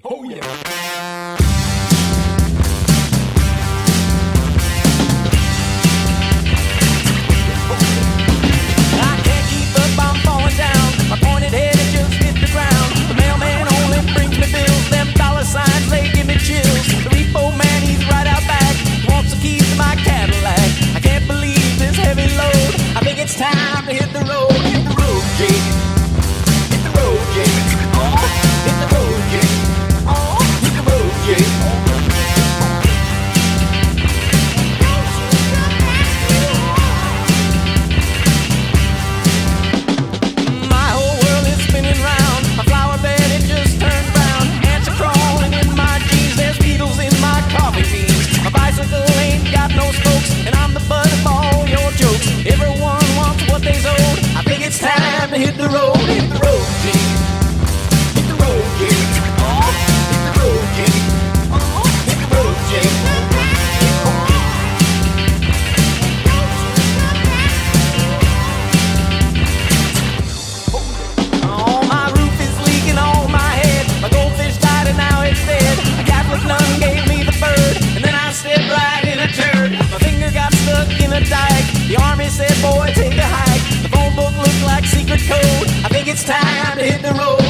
Oh yeah. I can't keep up, I'm falling down. My pointed head has just hit the ground. The mailman only brings me bills. Them dollar signs, they give me chills. The repo man, he's right out back. He wants the keys to my Cadillac. I can't believe this heavy load. I think it's time to hit the road. Hit the road, Jake. Hit the road, Jake. Oh, hit the road, Jake. Oh, hit the road, Jake. My whole world is spinning round. My flower bed, it just turned brown. Ants are crawling in my jeans. There's beetles in my coffee beans. My bicycle ain't got no spokes, and I'm the butt of all your jokes. Everyone wants what they's owed. I think it's time to hit the road. Hit the road, G. Hit the road, G. Oh, hit the road, G. Oh, hit the road, G. Oh, my roof is leaking on my head. My goldfish died and now it's dead. A Catholic nun gave me the bird, and then I stepped right in a turd. My finger got stuck in a dike. The army said, boy, take a hike. The phone book looked like secret code. I think it's time to hit the road.